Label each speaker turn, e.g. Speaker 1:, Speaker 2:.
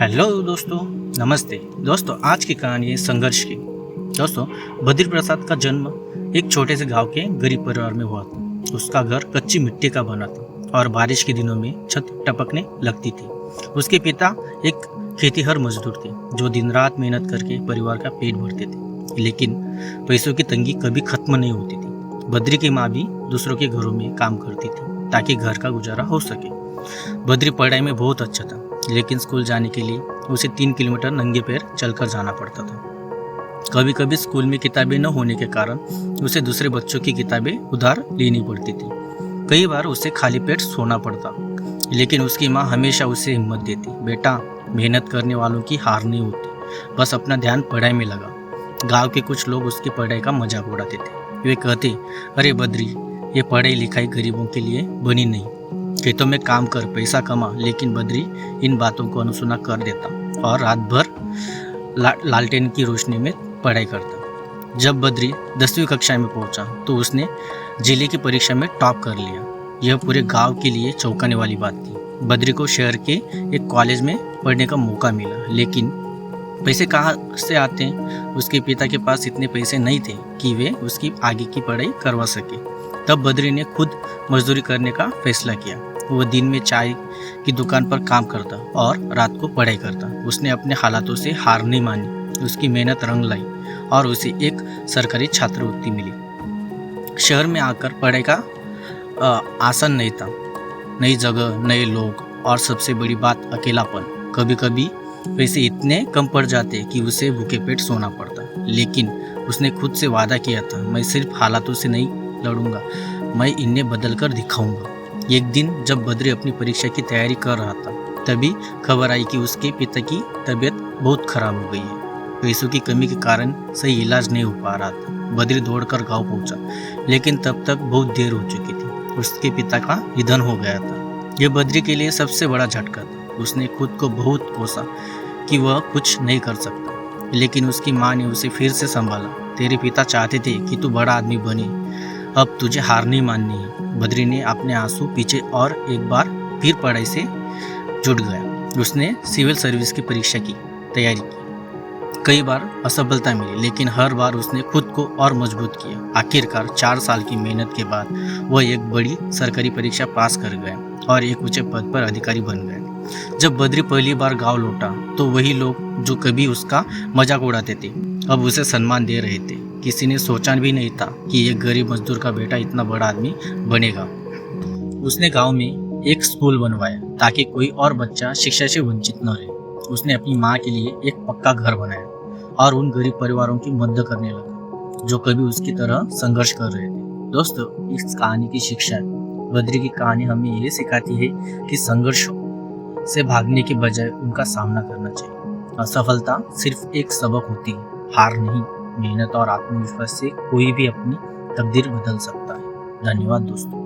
Speaker 1: Hello दोस्तों, नमस्ते। दोस्तों, आज की कहानी है संघर्ष की। दोस्तों, बद्री प्रसाद का जन्म एक छोटे से गांव के गरीब परिवार में हुआ था। उसका घर कच्ची मिट्टी का बना था और बारिश के दिनों में छत टपकने लगती थी। उसके पिता एक खेतीहर मजदूर थे जो दिन रात मेहनत करके परिवार का पेट भरते थे, लेकिन पैसों की तंगी कभी खत्म नहीं होती थी। बद्री की माँ भी दूसरों के घरों में काम करती थी ताकि घर का गुजारा हो सके। बद्री पढ़ाई में बहुत अच्छा था, लेकिन स्कूल जाने के लिए उसे 3 किलोमीटर नंगे पैर चलकर जाना पड़ता था। कभी कभी स्कूल में किताबें न होने के कारण उसे दूसरे बच्चों की किताबें उधार लेनी पड़ती थी। कई बार उसे खाली पेट सोना पड़ता, लेकिन उसकी माँ हमेशा उसे हिम्मत देती। बेटा, मेहनत करने वालों की हार नहीं होती, बस अपना ध्यान पढ़ाई में लगा। गांव के कुछ लोग उसकी पढ़ाई का मजाक उड़ाते थे। वे कहते, अरे बद्री, ये पढ़ाई लिखाई गरीबों के लिए बनी नहीं। खेतों में काम कर, पैसा कमा। लेकिन बद्री इन बातों को अनसुना कर देता और रात भर लालटेन की रोशनी में पढ़ाई करता। जब बद्री 10वीं कक्षा में पहुंचा तो उसने जिले की परीक्षा में टॉप कर लिया। यह पूरे गांव के लिए चौंकाने वाली बात थी। बद्री को शहर के एक कॉलेज में पढ़ने का मौका मिला, लेकिन पैसे कहाँ से आते हैं? उसके पिता के पास इतने पैसे नहीं थे कि वे उसकी आगे की पढ़ाई करवा सके। तब बद्री ने खुद मजदूरी करने का फैसला किया। वो दिन में चाय की दुकान पर काम करता और रात को पढ़ाई करता। उसने अपने हालातों से हार नहीं मानी। उसकी मेहनत रंग लाई और उसे एक सरकारी छात्रवृत्ति मिली। शहर में आकर पढ़ाई का आसान नहीं था। नई जगह, नए लोग और सबसे बड़ी बात अकेलापन। कभी कभी पैसे इतने कम पड़ जाते कि उसे भूखे पेट सोना पड़ता, लेकिन उसने खुद से वादा किया था, मैं सिर्फ हालातों से नहीं लड़ूंगा, मैं इन्हें बदल कर दिखाऊंगा। एक दिन जब बद्री अपनी परीक्षा की तैयारी कर रहा था, तभी खबर आई कि उसके पिता की तबीयत बहुत खराब हो गई है। पैसों की कमी के कारण सही इलाज नहीं हो पा रहा था। बद्री दौड़कर गांव पहुंचा, लेकिन तब तक बहुत देर हो चुकी थी। उसके पिता का निधन हो गया था। यह बद्री के लिए सबसे बड़ा झटका था। उसने खुद को बहुत कोसा कि वह कुछ नहीं कर सकता, लेकिन उसकी माँ ने उसे फिर से संभाला। तेरे पिता चाहते थे कि तू बड़ा आदमी बने, अब तुझे हार नहीं माननी है। बद्री ने अपने आंसू पीछे और एक बार फिर पढ़ाई से जुट गया। उसने सिविल सर्विस की परीक्षा की तैयारी की। कई बार असफलता मिली, लेकिन हर बार उसने खुद को और मजबूत किया। आखिरकार 4 साल की मेहनत के बाद वह एक बड़ी सरकारी परीक्षा पास कर गया और एक ऊंचे पद पर अधिकारी बन गया। जब बद्री पहली बार गांव लौटा तो वही लोग जो कभी उसका मजाक उड़ाते थे, अब उसे सम्मान दे रहे थे। किसी ने सोचा भी नहीं था कि एक गरीब मजदूर का बेटा इतना बड़ा आदमी बनेगा। उसने गांव में एक स्कूल बनवाया ताकि कोई और बच्चा शिक्षा से वंचित न रहे। उसने अपनी माँ के लिए एक पक्का घर बनाया और उन गरीब परिवारों की मदद करने लगा जो कभी उसकी तरह संघर्ष कर रहे थे। दोस्तों, इस कहानी की शिक्षा है। बद्री की कहानी हमें ये सिखाती है कि संघर्ष से भागने के बजाय उनका सामना करना चाहिए। असफलता सिर्फ एक सबक होती है, हार नहीं। मेहनत और आत्मविश्वास से कोई भी अपनी तकदीर बदल सकता है। धन्यवाद दोस्तों।